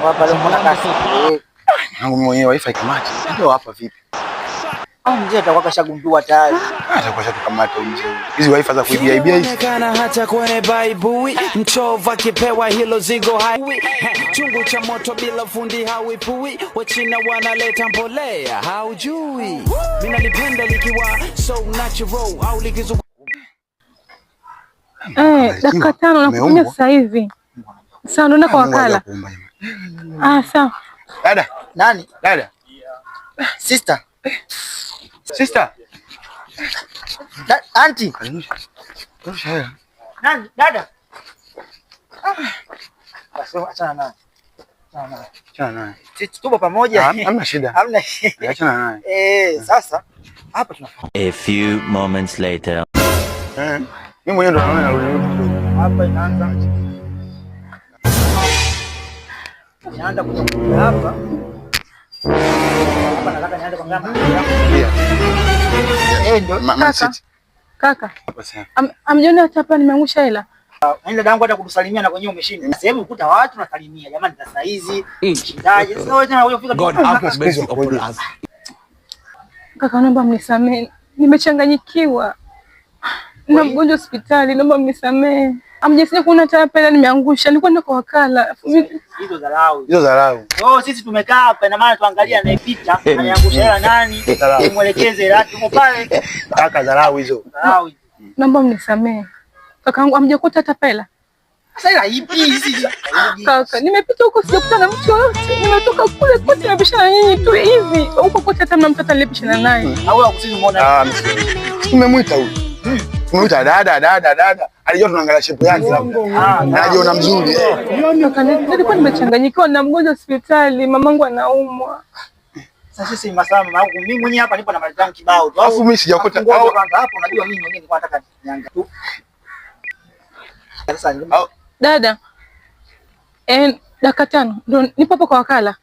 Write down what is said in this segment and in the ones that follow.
Hapa leo kuna kasi. Nangu mwenyewe wifi kamati. Ndio hapa vipi? Au mzee atakuwa kashagundua tayari. Atakuwa shatukamata mzee. Hizi wifi za kuibia hizi. Kana hata kwenye baibui, mchova kipewa hilo zigo hai. Chungu cha moto bila fundi hawipui, wachina wanaleta mbolea haujui. Mimi nalipenda likiwa so natural au likizu. Dakika 5 nakutumia sasa hivi. Sawa, nenda kwa wakala. Sawa. Dada, Nani? dada. Sister. Sister. Auntie. Tosha hela. Nani? Dada. Basi achana naye. Achana naye. Sisi tupo pamoja. Hamna shida. Hamna shida. Achana naye. Sasa hapa tunafanya. A few moments later. Mimi mwenyewe ndo naona narudi. Hapa inaanza kutoka hapa. Hapa nataka nianze kuongea na ndio kaka. Amjoni hapa nimeangusha hela. Nenda dangu hata kutusalimia na kwenyewe umeshinda. Sehemu ukuta watu nasalimia. Jamani za saa hizi shindaje? Sasa wewe tena unafika tu. Kaka, naomba mnisamee. Nimechanganyikiwa. Na mgonjwa hospitali, naomba mnisamee. Amjesije kuna tapela nimeangusha. Nilikuwa niko wakala. Hizo dharau. Hizo dharau. Sisi tumekaa hapa na maana tuangalia anayepita, anaangusha hela nani? Tumwelekeze hela tuko pale. Kaka, dharau hizo. Dharau. Naomba mnisamee. Kakaangu amjakuta tapela. Sasa ila ipi hizi? Kaka, nimepita huko sijakutana na mtu yoyote. Nimetoka kule kote nimepishana nyinyi tu hivi. Huko kote hata mna mtoto aliyepishana naye. Au hakusini umeona? Tumemwita huyu. Tumemwita dada. Alijua tunaangalia shepu yake labda. Anajiona mzuri. Kaka, nilikuwa nimechanganyikiwa na mgonjwa hospitali, mamangu anaumwa. Sasa sisi masama mimi mwenyewe hapa nipo na mali zangu kibao tu. Alafu mimi sijakuta hapo, unajua mimi mwenyewe nilikuwa nataka nyanga tu. Dada. Dakika 5 ndio nipo hapo kwa wakala.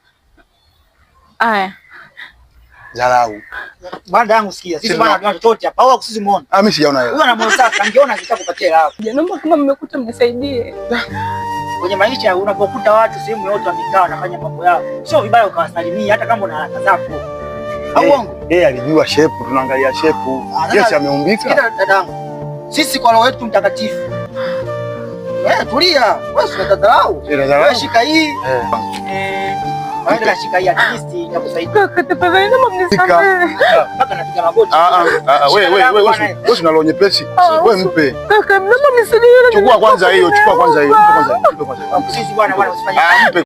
Aya. Dharau. Bwana yangu sikia. Sisi bwana tuna chochote hapa. Au sisi muone. Mimi sijaona hela. Huyu ana moyo safi, angeona kitakupatia hapo. Naomba kama mmekuta mnisaidie. Kwenye maisha unapokuta watu sehemu yote wamekaa wanafanya mambo yao, sio vibaya ukawasalimia hata kama una haraka zako. Au uongo? Yeye alijua shepu, tunaangalia shepu. Yes, ameumbika. Sikia dadangu. Sisi kwa roho yetu mtakatifu. Tulia. Wewe unadharau. Wewe shika hii. Wewe shika hii at least itakusaidia. Kaka, tafadhali naomba mnisamehe. Mpaka napiga magoti. Wewe unalo nyepesi. Wewe mpe. Kaka, naomba mnisaidie. Chukua kwanza hiyo. Sisi bwana usifanye. Mpe.